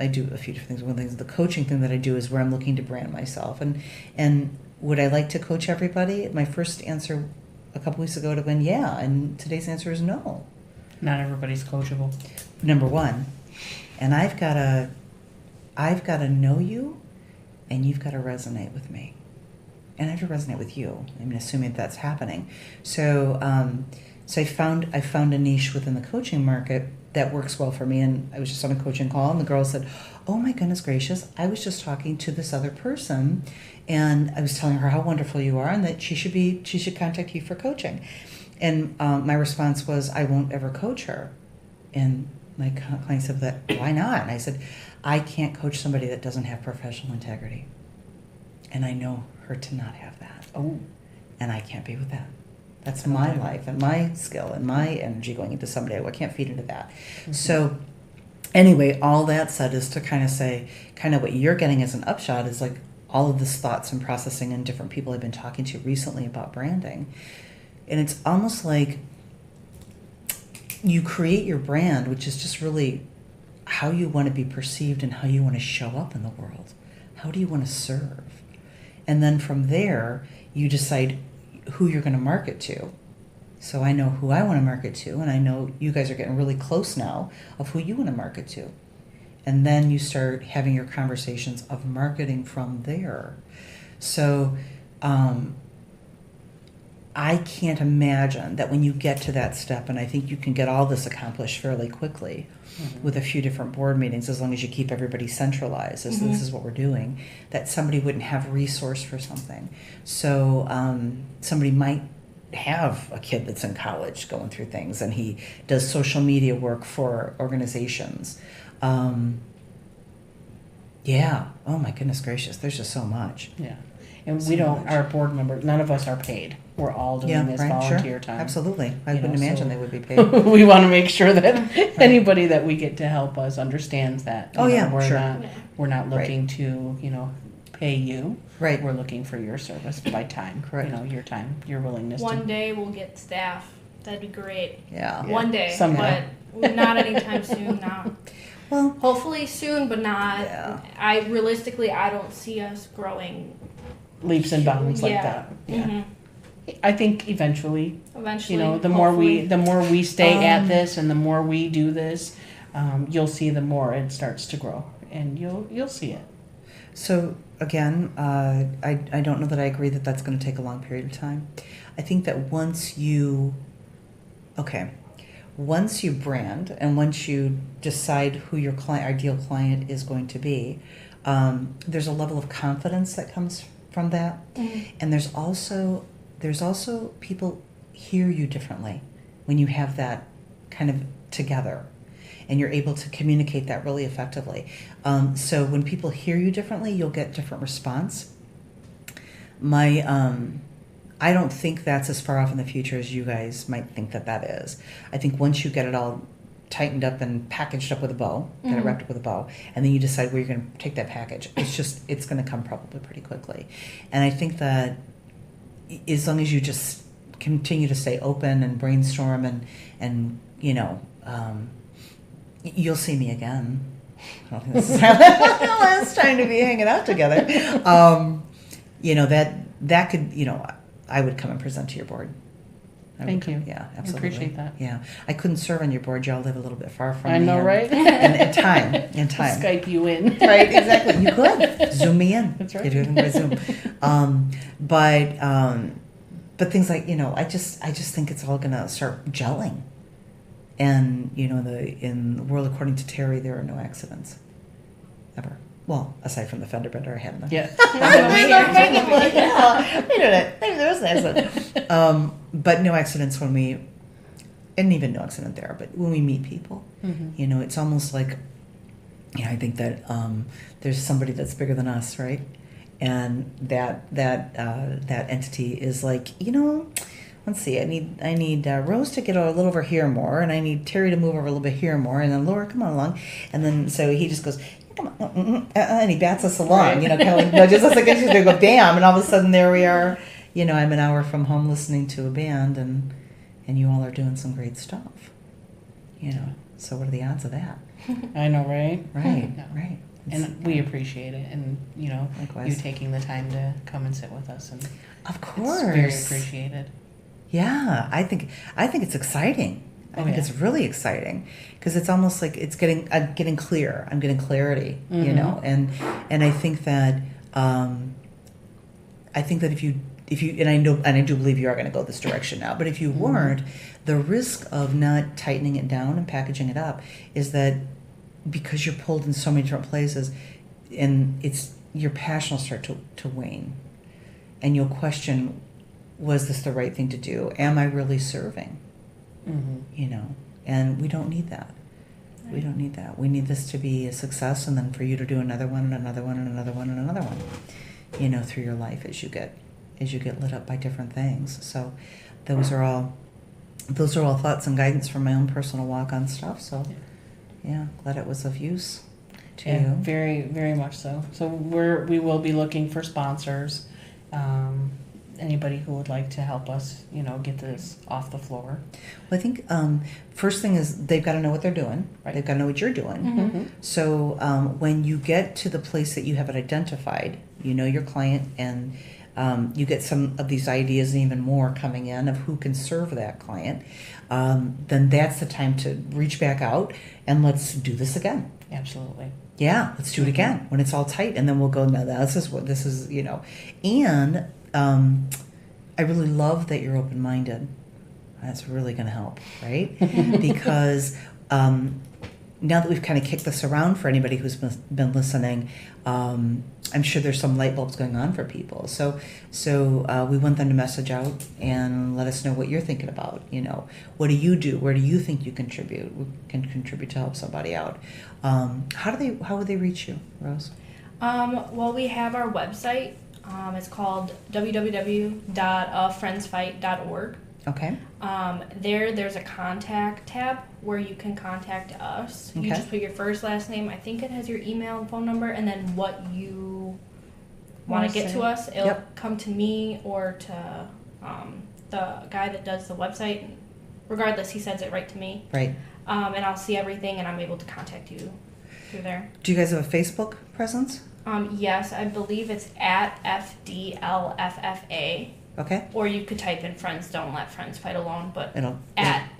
I do a few different things. One of the things, the coaching thing that I do is where I'm looking to brand myself. And would I like to coach everybody? My first answer a couple weeks ago would have been yeah, and today's answer is no. Not everybody's coachable. Number one, and I've got to know you, and you've got to resonate with me, and I have to resonate with you. I mean, assuming that's happening. So, I found a niche within the coaching market that works well for me. And I was just on a coaching call, and the girl said, "Oh my goodness gracious! I was just talking to this other person, and I was telling her how wonderful you are, and that she should contact you for coaching." And my response was, "I won't ever coach her." And my client said, "That why not?" And I said, "I can't coach somebody that doesn't have professional integrity, and I know her to not have that. Oh. And I can't be with that. That's my life and my skill and my energy going into somebody. I can't feed into that." Mm-hmm. So anyway, all that said is to kind of say, kind of what you're getting as an upshot is like all of this thoughts and processing and different people I've been talking to recently about branding. And it's almost like you create your brand, which is just really how you want to be perceived and how you want to show up in the world. How do you want to serve? And then from there, you decide who you're going to market to. So I know who I want to market to, and I know you guys are getting really close now of who you want to market to. And then you start having your conversations of marketing from there. So I can't imagine that when you get to that step, and I think you can get all this accomplished fairly quickly with a few different board meetings, as long as you keep everybody centralized, as this is what we're doing, that somebody wouldn't have resource for something. So somebody might have a kid that's in college going through things, and he does social media work for organizations. Yeah. Oh my goodness gracious. There's just so much. Yeah. And So we don't, much. our board members, none of us are paid. We're all doing this volunteer sure. time. Absolutely. I You know, wouldn't imagine so- they would be paid. We want to make sure that anybody that we get to help us understands that. You Oh, know, yeah, we're sure. not, we're not looking to, pay you. Right. We're looking for your service by time. Correct. Your time, your willingness One to. day we'll get staff. That'd be great. Yeah. One day, Someday. but not anytime soon now. Well, Hopefully soon, but not. Yeah. I don't see us growing. Leaps and bounds like Yeah. that. Yeah. Mhm. I think eventually, Eventually, the more we stay at Um, this and the more we do this, you'll see the more it starts to grow, and you'll see it. so again, I don't know that I agree that that's going to take a long period of time. I think that once you brand and once you decide who your ideal client is going to be, there's a level of confidence that comes from that. Mhm. And there's also people hear you differently when you have that kind of together, and you're able to communicate that really effectively. So when people hear you differently, you'll get different response. I don't think that's as far off in the future as you guys might think that is. I think once you get it all tightened up and packaged up with a bow, get it wrapped up with a bow, and then you decide where you're going to take that package, it's going to come probably pretty quickly. And I think that as long as you just continue to stay open and brainstorm and you'll see me again. I don't think this is our last time to be hanging out together. That could, I would come and present to your board. Thank you. Yeah, I absolutely. appreciate that. Yeah, I couldn't serve on your board. Y'all live a little bit far from me. I know, right? And time. Skype you in. Right, exactly. You could Zoom me in. That's right. You do it by Zoom. But things like I just think it's all gonna start gelling. And in the world according to Terry, there are no accidents, ever. Well, aside from the fender bender I had in the Yeah. Maybe there was an accident. But no accidents and even no accident there. But when we meet people, Mhm. it's almost like, I think that there's somebody that's bigger than us, right? And that entity is like, let's see, I need Rose to get a little over here more, and I need Terry to move over a little bit here more, and then Laura, come on along, and then so he just goes, come on, and he bats us along, Right. kind of like nudges us against each other, go bam, and all of a sudden there we are. I'm an hour from home listening to a band, and you all are doing some great stuff. So what are the odds of that? I know, right? Right, Yeah. right. And we appreciate it, and Likewise. you taking the time to come and sit with us, and Of course. it's very appreciated. Yeah, I think it's exciting. I Oh, think yeah. it's really exciting because it's almost like it's I'm getting clear. I'm getting clarity, Mhm. and I think that if you and I do believe you are going to go this direction now. But if you weren't, the risk of not tightening it down and packaging it up is that because you're pulled in so many different places, and your passion will start to wane, and you'll question, was this the right thing to do? Am I really serving? Mm-hmm. And we don't need that. Right. We don't need that. We need this to be a success, and then for you to do another one and another one and another one and another one, through your life as you get lit up by different things. So those are all thoughts and guidance from my own personal walk on stuff. So yeah, glad it was of use to Yeah, you. very, very much so. So we will be looking for sponsors. Anybody who would like to help us, get this off the floor. Well, I think first thing is they've got to know what they're doing. Right. They've got to know what you're doing. Mm-hmm. So when you get to the place that you have it identified, your client, and you get some of these ideas and even more coming in of who can serve that client, then that's the time to reach back out and let's do this again. Absolutely. Yeah, let's do it again when it's all tight, and then we'll go, no, this is what this is, And I really love that you're open-minded. That's really going to help, right? Because now that we've kind of kicked this around for anybody who's been listening, I'm sure there's some light bulbs going on for people. So we want them to message out and let us know what you're thinking about. What do you do? Where do you think you can contribute to help somebody out? How would they reach you, Rose? Well, we have our website. It's called www.friendsfight.org. Okay. There's a contact tab where you can contact us. Okay. You just put your first, last name. I think it has your email and phone number, and then what you want to get to us. It'll come to me or to the guy that does the website. Regardless, he sends it right to me. Right. And I'll see everything, and I'm able to contact you through there. Do you guys have a Facebook presence? Yes, I believe it's at FDLFFA. Okay. Or you could type in Friends Don't Let Friends Fight Alone, but It'll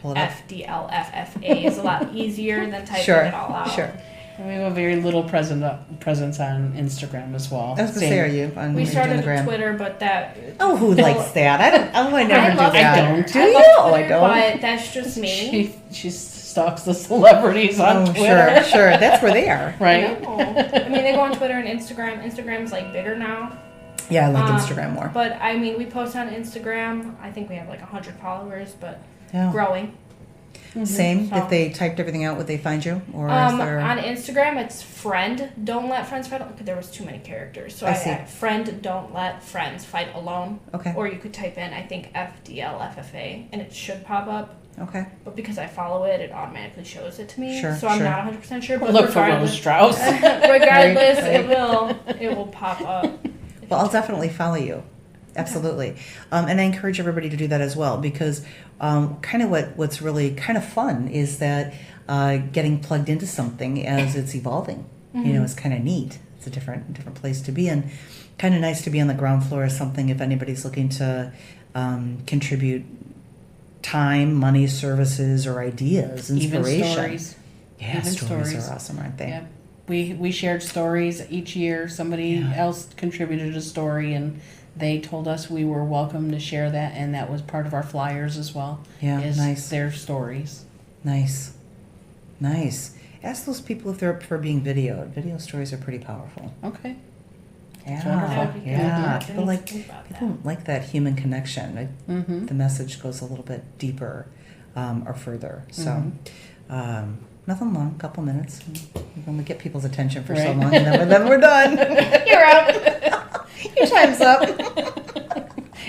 pull it up. FDLFFA is a lot easier than typing Sure. it all out. Sure. And we have a very little presence on Instagram as well. I was going to say, are you on We started the gram? with Twitter, but that... Oh, who likes that? I never do love that. Twitter. Do I you? love Oh, I Twitter, don't. But that's just me. She stalks the celebrities on Twitter. Sure. That's where they are. Right? No. I mean, they go on Twitter and Instagram. Instagram's like bigger now. Yeah, I like Instagram more. But I mean, we post on Instagram. I think we have like 100 followers, but Yeah. growing. Same. So- If they typed everything out, would they find you? Or is there... On Instagram, it's friend don't let friends fight alone. There was too many characters, so I see. Friend don't let friends fight alone. Okay. Or you could type in I think FDLFFA and it should pop up. Okay. But because I follow it, it automatically shows it to me. Sure, So I'm sure. not 100% sure. But Look for Rose regardless, Strauss. regardless, Right. it will pop up. Well, I'll definitely follow you. Absolutely. And I encourage everybody to do that as well, because kind of what's really kind of fun is that getting plugged into something as it's evolving, is kind of neat. It's a different place to be, and kind of nice to be on the ground floor of something if anybody's looking to contribute time, money, services, or ideas, inspiration. Even stories. Yeah, Even stories stories. are awesome, aren't they? Yeah. We shared stories each year. Somebody else contributed a story, and they told us we were welcome to share that, and that was part of our flyers as well. Yeah, is nice. Their stories. Nice. Ask those people if they're up for being videoed. Video stories are pretty powerful. Okay. Yeah, wonderful. yeah. Mhm. People like that human connection. Mm-hmm. The message goes a little bit deeper or further. So, nothing long. Couple minutes. We're going to get people's attention for so Right. long, and then we're done. You're up. Your time's up.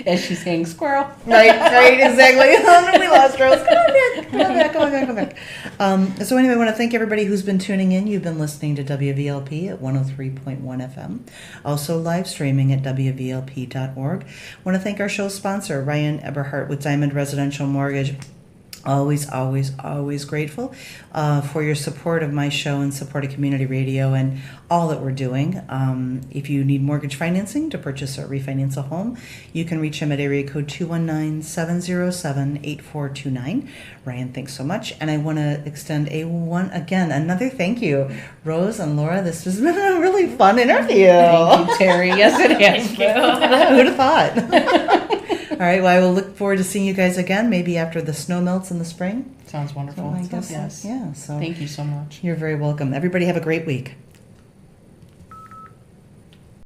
As she's saying, squirrel. Right, exactly. Oh, no, we lost Rose. Come back. So anyway, I want to thank everybody who's been tuning in. You've been listening to WVLP at 103.1 FM. Also live streaming at WVLP.org. I want to thank our show sponsor, Ryan Eberhardt with Diamond Residential Mortgage. Always grateful for your support of my show and support of community radio and all that we're doing. If you need mortgage financing to purchase or refinance a home, you can reach him at area code 219-707-8429. Ryan, thanks so much. And I want to extend another thank you. Rose and Laura, this has been a really fun interview. Thank you, Terry. Yes, it has. Who'd have thought? All right, well, I will look forward to seeing you guys again, maybe after the snow melts in the spring. Sounds wonderful. So I guess, yes. yeah. So Thank you so much. you're very welcome. Everybody have a great week.